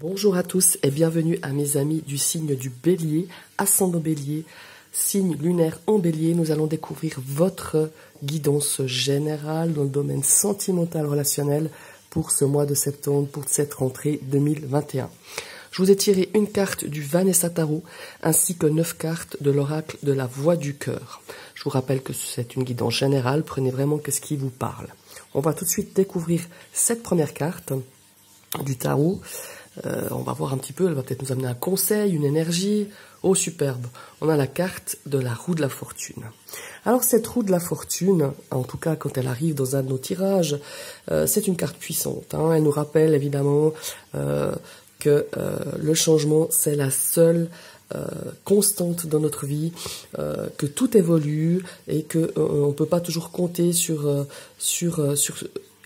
Bonjour à tous et bienvenue à mes amis du signe du Bélier, ascendant Bélier, signe lunaire en Bélier. Nous allons découvrir votre guidance générale dans le domaine sentimental relationnel pour ce mois de septembre, pour cette rentrée 2021. Je vous ai tiré une carte du Vanessa Tarot ainsi que 9 cartes de l'oracle de la voix du cœur. Je vous rappelle que c'est une guidance générale, prenez vraiment que ce qui vous parle. On va tout de suite découvrir cette première carte du tarot. On va voir un petit peu, elle va peut-être nous amener un conseil, une énergie. Oh, superbe. On a la carte de la roue de la fortune. Alors, cette roue de la fortune, en tout cas quand elle arrive dans un de nos tirages, c'est une carte puissante. Elle nous rappelle évidemment que le changement, c'est la seule constante dans notre vie, que tout évolue et que on ne peut pas toujours compter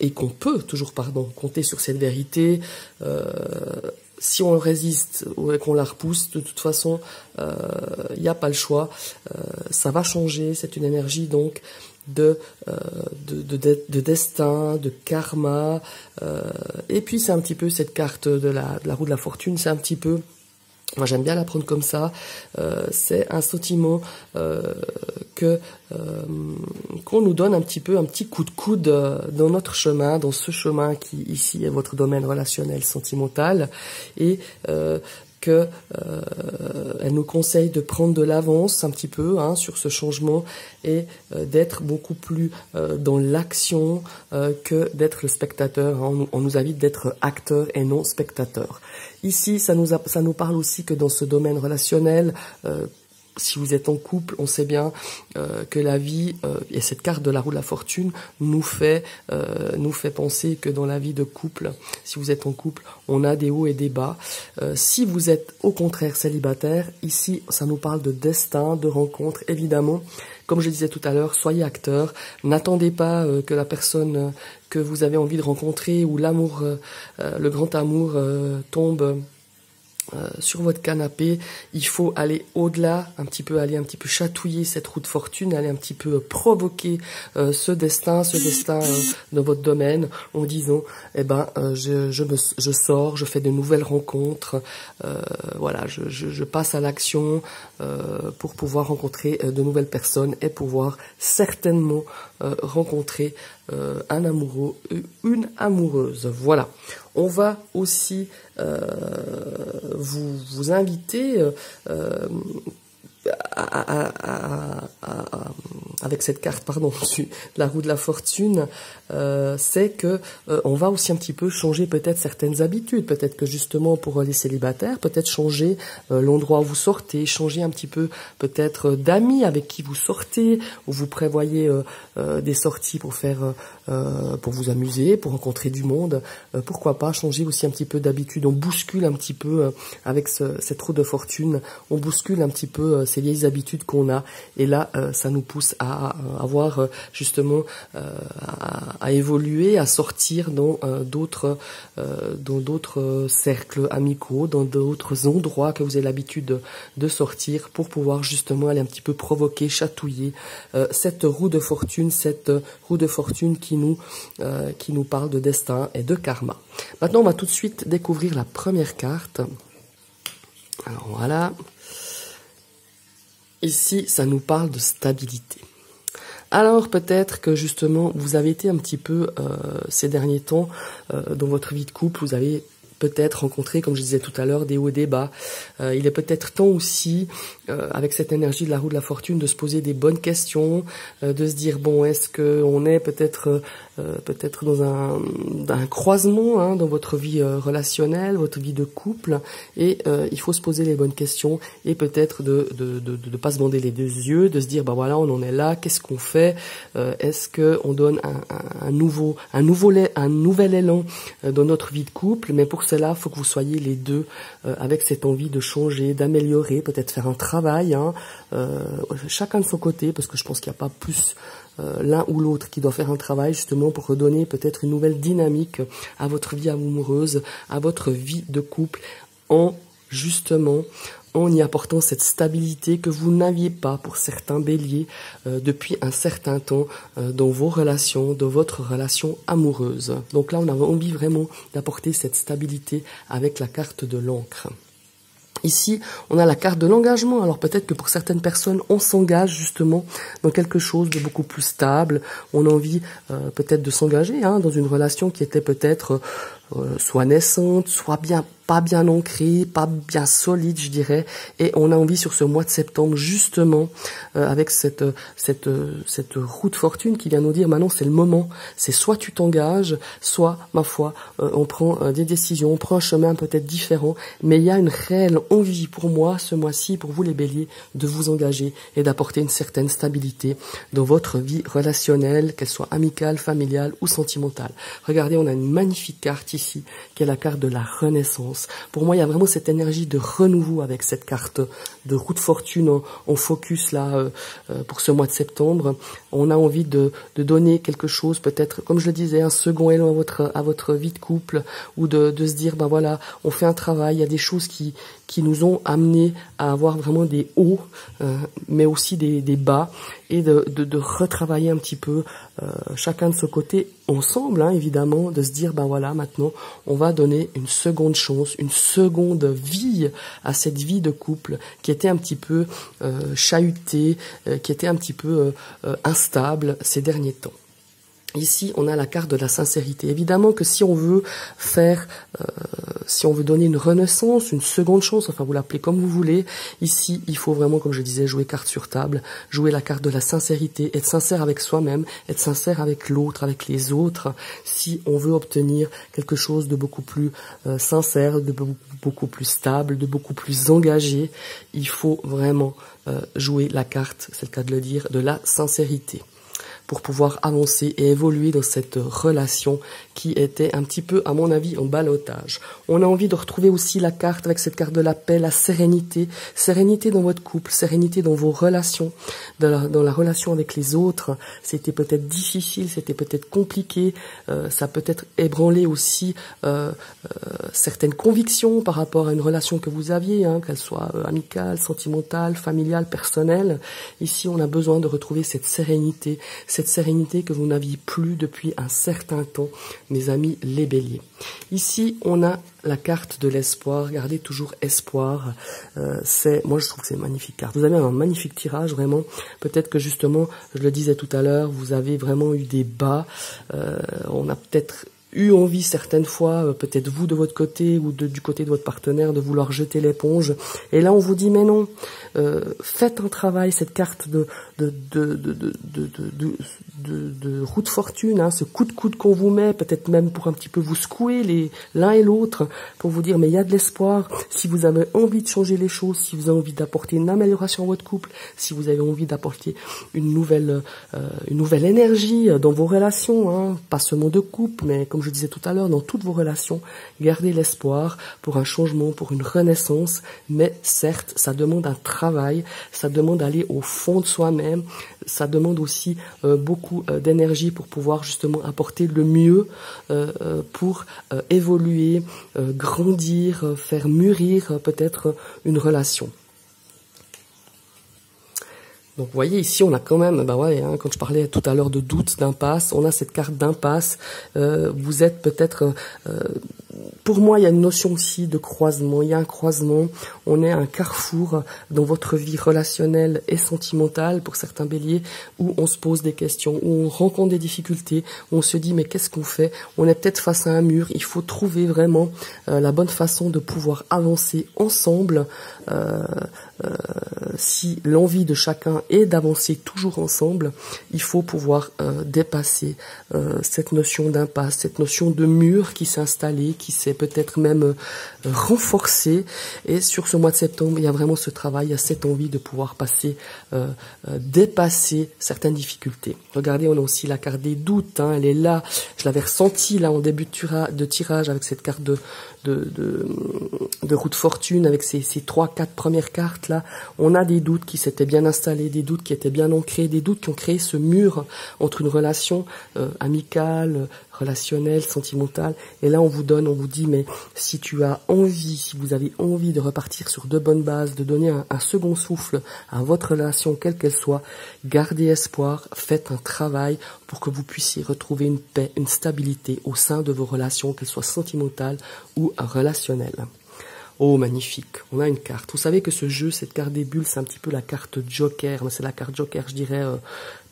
et qu'on peut toujours, compter sur cette vérité. Si on résiste ou qu'on la repousse, de toute façon, il n'y a pas le choix. Ça va changer. C'est une énergie donc de destin, de karma. Et puis c'est un petit peu cette carte de la roue de la fortune. C'est un petit peu, moi j'aime bien la prendre comme ça. C'est un sentiment qu'on nous donne un petit coup de coude dans notre chemin, dans ce chemin qui ici est votre domaine relationnel sentimental, et elle nous conseille de prendre de l'avance un petit peu sur ce changement et d'être beaucoup plus dans l'action que d'être le spectateur. On nous invite d'être acteur et non spectateur. Ici, ça nous parle aussi que dans ce domaine relationnel, si vous êtes en couple, on sait bien que la vie, et cette carte de la roue de la fortune nous fait penser que dans la vie de couple, si vous êtes en couple, on a des hauts et des bas. Si vous êtes au contraire célibataire, ici, ça nous parle de destin, de rencontre, évidemment. Comme je disais tout à l'heure, soyez acteur. N'attendez pas que la personne que vous avez envie de rencontrer ou l'amour, le grand amour tombe sur votre canapé. Il faut aller au-delà, aller un petit peu chatouiller cette roue de fortune, aller un petit peu provoquer ce destin dans votre domaine en disant, je sors, je fais de nouvelles rencontres, je passe à l'action pour pouvoir rencontrer de nouvelles personnes et pouvoir certainement rencontrer un amoureux, une amoureuse. Voilà. On va aussi vous inviter avec cette carte, la roue de la fortune, c'est que on va aussi un petit peu changer peut-être certaines habitudes. Peut-être que justement pour les célibataires, peut-être changer l'endroit où vous sortez, changer un petit peu peut-être d'amis avec qui vous sortez, où vous prévoyez des sorties pour vous amuser, pour rencontrer du monde. Pourquoi pas changer aussi un petit peu d'habitude. On bouscule un petit peu avec cette roue de fortune, on bouscule un petit peu ces vieilles habitudes qu'on a, et là ça nous pousse à avoir justement à évoluer, à sortir dans d'autres cercles amicaux, dans d'autres endroits que vous avez l'habitude de sortir, pour pouvoir justement aller un petit peu provoquer, chatouiller cette roue de fortune qui nous parle de destin et de karma. Maintenant, on va tout de suite découvrir la première carte. Alors voilà. Ici, ça nous parle de stabilité. Alors peut-être que justement, vous avez été un petit peu ces derniers temps dans votre vie de couple, vous avez peut-être rencontré, comme je disais tout à l'heure, des hauts et des bas. Il est peut-être temps aussi, avec cette énergie de la roue de la fortune, de se poser des bonnes questions, de se dire, bon, est-ce qu'on est peut-être dans un croisement dans votre vie relationnelle, votre vie de couple, et il faut se poser les bonnes questions, et peut-être de pas se bander les deux yeux, de se dire, bah voilà, on en est là, qu'est-ce qu'on fait, est-ce qu'on donne un nouvel élan dans notre vie de couple, mais pour cela, il faut que vous soyez les deux avec cette envie de changer, d'améliorer, peut-être faire un travail, chacun de son côté, parce que je pense qu'il n'y a pas plus l'un ou l'autre qui doit faire un travail justement pour redonner peut-être une nouvelle dynamique à votre vie amoureuse, à votre vie de couple, en justement en y apportant cette stabilité que vous n'aviez pas pour certains béliers depuis un certain temps dans vos relations, dans votre relation amoureuse. Donc là, on a envie vraiment d'apporter cette stabilité avec la carte de l'encre. Ici, on a la carte de l'engagement. Alors peut-être que pour certaines personnes, on s'engage justement dans quelque chose de beaucoup plus stable. On a envie peut-être de s'engager dans une relation qui était peut-être soit naissante, soit pas bien ancrée, pas bien solide, je dirais. Et on a envie sur ce mois de septembre, justement, avec cette roue de fortune qui vient nous dire, maintenant c'est le moment. C'est soit tu t'engages, soit, ma foi, on prend des décisions, on prend un chemin peut-être différent. Mais il y a une réelle envie pour moi, ce mois-ci, pour vous les béliers, de vous engager et d'apporter une certaine stabilité dans votre vie relationnelle, qu'elle soit amicale, familiale ou sentimentale. Regardez, on a une magnifique carte ici, qui est la carte de la renaissance. Pour moi, il y a vraiment cette énergie de renouveau avec cette carte de roue de fortune en focus là pour ce mois de septembre. On a envie de donner quelque chose, peut-être, comme je le disais, un second élan à votre vie de couple, ou de se dire, ben voilà, on fait un travail, il y a des choses qui nous ont amenés à avoir vraiment des hauts, mais aussi des bas, et de retravailler un petit peu chacun de ce côté ensemble, évidemment, de se dire, ben voilà, maintenant, on va donner une seconde chance, une seconde vie à cette vie de couple qui était un petit peu chahutée, qui était un petit peu instable ces derniers temps. Ici, on a la carte de la sincérité. Évidemment que si on veut si on veut donner une renaissance, une seconde chance, enfin vous l'appelez comme vous voulez, ici, il faut vraiment, comme je disais, jouer carte sur table, jouer la carte de la sincérité, être sincère avec soi-même, être sincère avec l'autre, avec les autres, si on veut obtenir quelque chose de beaucoup plus sincère, de beaucoup plus stable, de beaucoup plus engagé. Il faut vraiment jouer la carte, c'est le cas de le dire, de la sincérité, pour pouvoir avancer et évoluer dans cette relation qui était un petit peu, à mon avis, en ballottage. On a envie de retrouver aussi la carte, avec cette carte de la paix, la sérénité. Sérénité dans votre couple, sérénité dans vos relations, dans la relation avec les autres. C'était peut-être difficile, c'était peut-être compliqué, ça peut être ébranlé aussi certaines convictions par rapport à une relation que vous aviez, qu'elle soit amicale, sentimentale, familiale, personnelle. Ici, on a besoin de retrouver cette sérénité que vous n'aviez plus depuis un certain temps, mes amis les béliers. Ici, on a la carte de l'espoir. Regardez, toujours espoir. Moi, je trouve que c'est une magnifique carte. Vous avez un magnifique tirage, vraiment. Peut-être que justement, je le disais tout à l'heure, vous avez vraiment eu des bas. On a peut-être eu envie certaines fois, peut-être vous de votre côté ou du côté de votre partenaire, de vouloir jeter l'éponge. Et là, on vous dit, mais non, faites un travail, cette carte de roue de fortune, ce coup de coude qu'on vous met, peut-être même pour un petit peu vous secouer l'un et l'autre, pour vous dire, mais il y a de l'espoir. Si vous avez envie de changer les choses, si vous avez envie d'apporter une amélioration à votre couple, si vous avez envie d'apporter une nouvelle énergie dans vos relations, pas seulement de couple, mais comme je disais tout à l'heure, dans toutes vos relations, gardez l'espoir pour un changement, pour une renaissance, mais certes, ça demande un travail, ça demande d'aller au fond de soi-même, ça demande aussi beaucoup d'énergie pour pouvoir justement apporter le mieux pour évoluer, grandir, faire mûrir peut-être une relation. Donc vous voyez ici on a quand même, quand je parlais tout à l'heure de doute, d'impasse, on a cette carte d'impasse. Vous êtes peut-être, pour moi il y a une notion aussi de croisement, il y a un croisement, on est à un carrefour dans votre vie relationnelle et sentimentale pour certains béliers, où on se pose des questions, où on rencontre des difficultés, où on se dit mais qu'est-ce qu'on fait? On est peut-être face à un mur, il faut trouver vraiment la bonne façon de pouvoir avancer ensemble. Si l'envie de chacun est d'avancer toujours ensemble, il faut pouvoir dépasser cette notion d'impasse, cette notion de mur qui s'est installée, qui s'est peut-être même renforcée. Et sur ce mois de septembre, il y a vraiment ce travail, il y a cette envie de pouvoir dépasser certaines difficultés. Regardez, on a aussi la carte des doutes, elle est là, je l'avais ressentie là en début de tirage avec cette carte de roue de fortune, avec ces 3-4 premières cartes là. On a des doutes qui s'étaient bien installés, des doutes qui étaient bien ancrés, des doutes qui ont créé ce mur entre une relation amicale, relationnelle, sentimentale. Et là, on vous dit, mais si tu as envie, si vous avez envie de repartir sur de bonnes bases, de donner un second souffle à votre relation, quelle qu'elle soit, gardez espoir, faites un travail pour que vous puissiez retrouver une paix, une stabilité au sein de vos relations, qu'elles soient sentimentales ou relationnelles. Oh, magnifique, on a une carte. Vous savez que ce jeu, cette carte des bulles, c'est un petit peu la carte Joker, mais c'est la carte Joker, je dirais,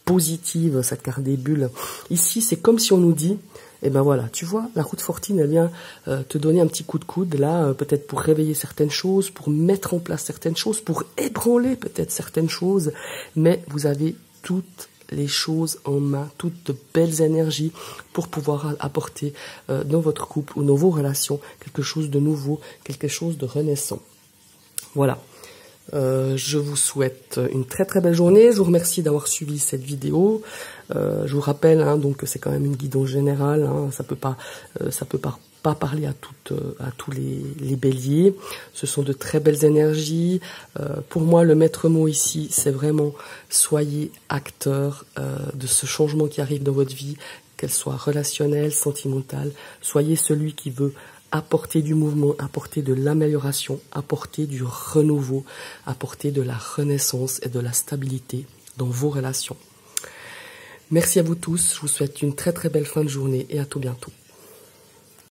positive, cette carte des bulles. Ici, c'est comme si on nous dit, eh ben voilà, tu vois, la roue de fortune, elle vient te donner un petit coup de coude, là, peut-être pour réveiller certaines choses, pour mettre en place certaines choses, pour ébranler peut-être certaines choses, mais vous avez toutes les choses en main, toutes de belles énergies pour pouvoir apporter dans votre couple ou dans vos relations quelque chose de nouveau, quelque chose de renaissant. Voilà. Je vous souhaite une très très belle journée. Je vous remercie d'avoir suivi cette vidéo. Je vous rappelle donc que c'est quand même une guidance générale. Ça peut pas parler à tous les béliers. Ce sont de très belles énergies. Pour moi, le maître mot ici, c'est vraiment soyez acteur de ce changement qui arrive dans votre vie, qu'elle soit relationnelle, sentimentale. Soyez celui qui veut apporter du mouvement, apporter de l'amélioration, apporter du renouveau, apporter de la renaissance et de la stabilité dans vos relations. Merci à vous tous. Je vous souhaite une très très belle fin de journée et à tout bientôt.